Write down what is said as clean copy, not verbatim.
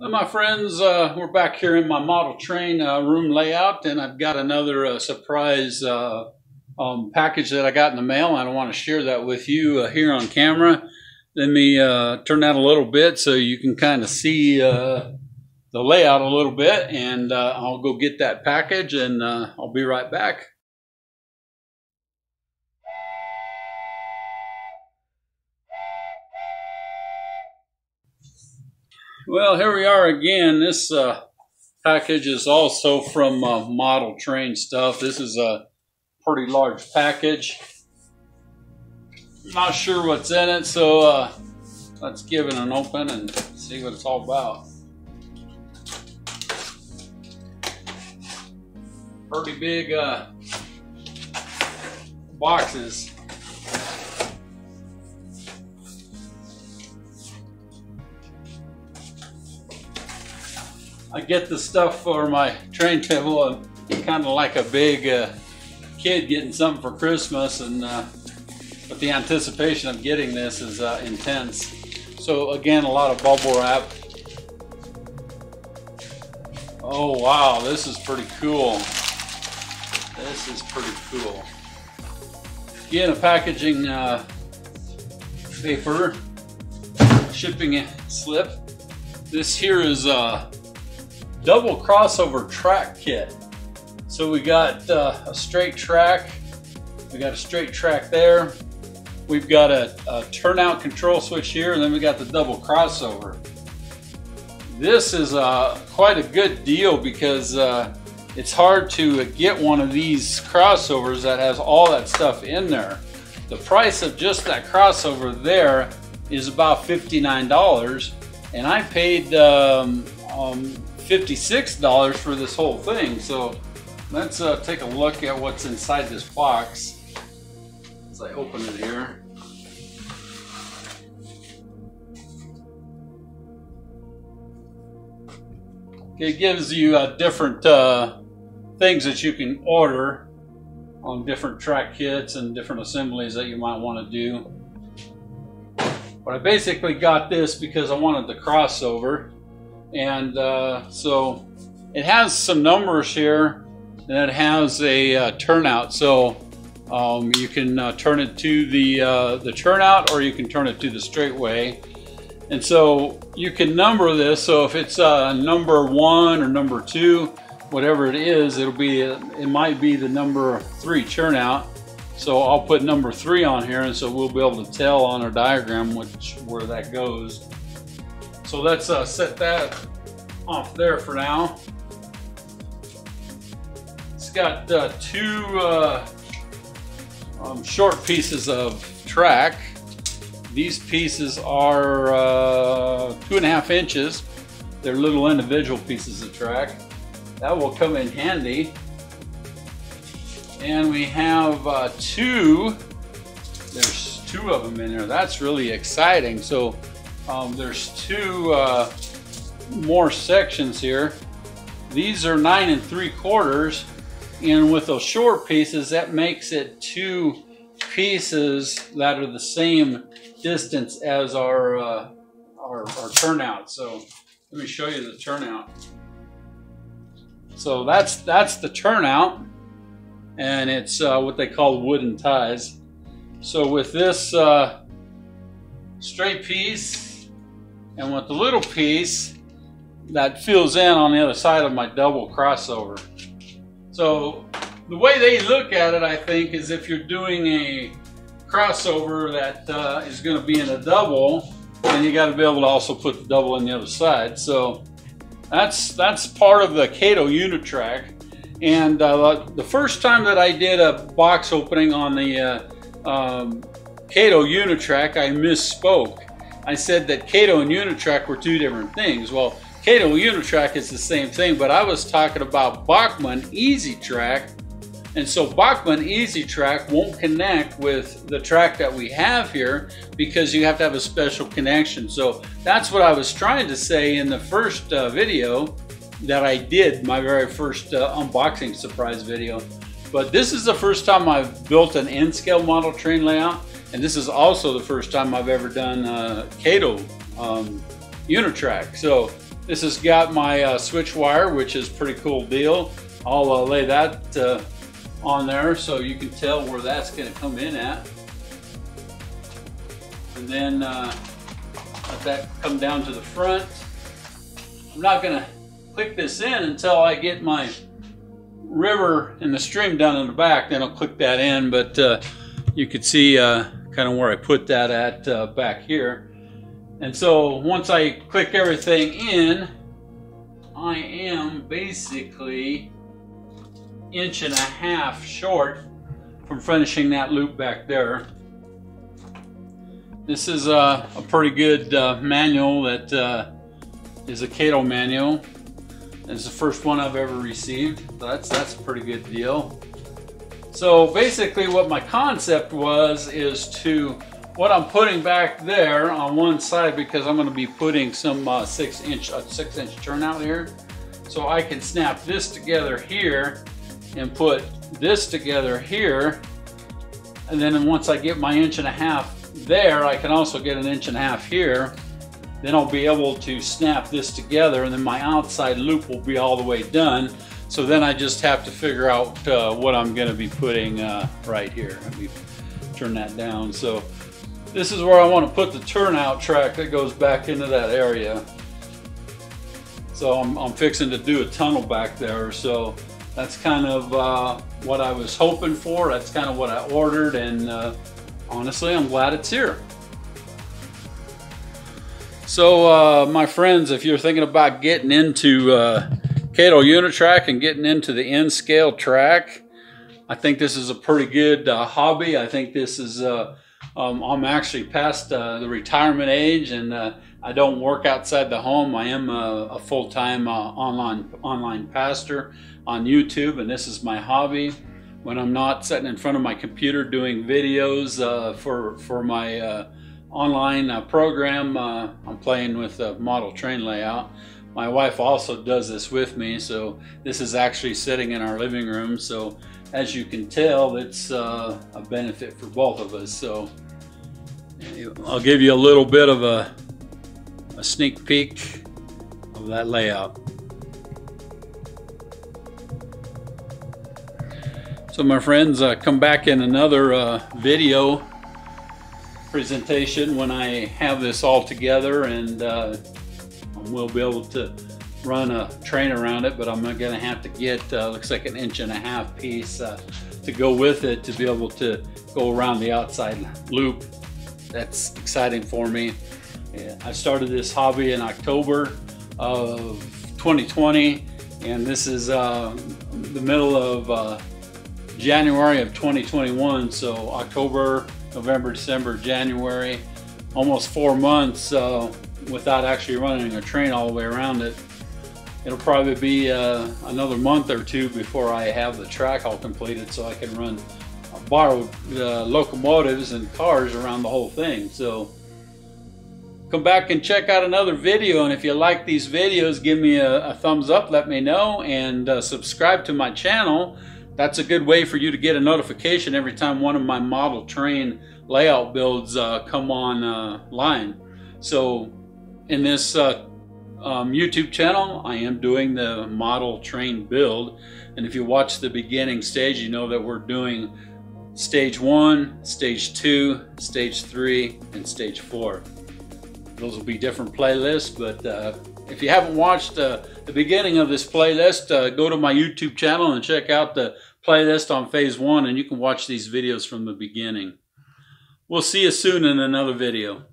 Well, my friends, we're back here in my model train room layout, and I've got another surprise package that I got in the mail, and I want to share that with you here on camera. Let me turn that a little bit so you can kind of see the layout a little bit, and I'll go get that package, and I'll be right back. Well, here we are again. This package is also from Model Train Stuff. This is a pretty large package. Not sure what's in it, so let's give it an open and see what it's all about. Pretty big boxes. I get the stuff for my train table. I'm kind of like a big kid getting something for Christmas, and but the anticipation of getting this is intense. So again, a lot of bubble wrap. Oh wow, this is pretty cool. This is pretty cool. Again, a packaging paper, shipping slip. This here is double crossover track kit. So we got a straight track. We got a straight track there. We've got a turnout control switch here, and then we got the double crossover. This is quite a good deal because it's hard to get one of these crossovers that has all that stuff in there. The price of just that crossover there is about $59, and I paid $56 for this whole thing. So let's take a look at what's inside this box as I open it here. It gives you different things that you can order on different track kits and different assemblies that you might want to do. But I basically got this because I wanted the crossover. And so it has some numbers here, and it has a turnout. So you can turn it to the turnout, or you can turn it to the straightway. And so you can number this. So if it's number 1 or number 2, whatever it is, it might be the number 3 turnout. So I'll put number 3 on here, and so we'll be able to tell on our diagram where that goes. So let's set that off there for now. It's got 2 short pieces of track. These pieces are 2.5 inches. They're little individual pieces of track. That will come in handy. And we have there's 2 of them in there. That's really exciting. So there's 2 more sections here. These are 9 3/4, and with those short pieces, that makes it 2 pieces that are the same distance as our turnout. So let me show you the turnout. So that's the turnout, and it's what they call wooden ties. So with this straight piece and with the little piece that fills in on the other side of my double crossover. So the way they look at it, I think, is if you're doing a crossover that is going to be in a double, then you got to be able to also put the double in the other side. So that's part of the Kato unit track. And the first time that I did a box opening on the Kato unit track, I misspoke. I said that Kato and Unitrack were 2 different things. Well, Kato Unitrack is the same thing, but I was talking about Bachmann Easy Track. And so Bachmann Easy Track won't connect with the track that we have here because you have to have a special connection. So that's what I was trying to say in the first video that I did, my very first unboxing surprise video. But this is the first time I've built an N-scale model train layout, and this is also the first time I've ever done Kato Unitrack. So This has got my switch wire, which is a pretty cool deal. I'll lay that on there so you can tell where that's going to come in at. And then let that come down to the front. I'm not going to click this in until I get my river and the string down in the back. Then I'll click that in, but you can see kind of where I put that at back here. And so once I click everything in, I am basically 1.5 inches short from finishing that loop back there. This is a pretty good manual that is a Cato manual. It's the first one I've ever received. That's a pretty good deal. So basically what my concept is to what I'm putting back there on one side, because I'm going to be putting some 6-inch turnout here, so I can snap this together here and put this together here, and then once I get my 1.5 inches there, I can also get an 1.5 inches here. Then I'll be able to snap this together, and then my outside loop will be all the way done. So then I just have to figure out what I'm going to be putting right here. Let me turn that down. So this is where I want to put the turnout track that goes back into that area. So I'm fixing to do a tunnel back there. So that's kind of what I was hoping for. That's kind of what I ordered, and honestly, I'm glad it's here. So my friends, if you're thinking about getting into Cato Unitrack and getting into the N-scale track, I think this is a pretty good hobby. I think this is I'm actually past the retirement age, and I don't work outside the home. I am a full-time online pastor on YouTube, and this is my hobby. When I'm not sitting in front of my computer doing videos for my online program, I'm playing with a model train layout. My wife also does this with me, so this is actually sitting in our living room. So as you can tell, it's a benefit for both of us. So I'll give you a little bit of a sneak peek of that layout. So my friends, come back in another video presentation when I have this all together, and we'll be able to run a train around it, but I'm going to have to get looks like an 1.5 inch piece to go with it to be able to go around the outside loop. That's exciting for me. Yeah, I started this hobby in October of 2020, and this is the middle of January of 2021. So October, November, December, January, almost 4 months without actually running a train all the way around it. It'll probably be another month or two before I have the track all completed, so I can run borrowed locomotives and cars around the whole thing. So come back and check out another video, and if you like these videos, give me a thumbs up, let me know, and subscribe to my channel. That's a good way for you to get a notification every time one of my model train layout builds come online. So in this YouTube channel, I am doing the model train build, and if you watch the beginning stage, you know that we're doing stage 1, stage 2, stage 3, and stage 4. Those will be different playlists, but if you haven't watched the beginning of this playlist, go to my YouTube channel and check out the playlist on phase 1, and you can watch these videos from the beginning. We'll see you soon in another video.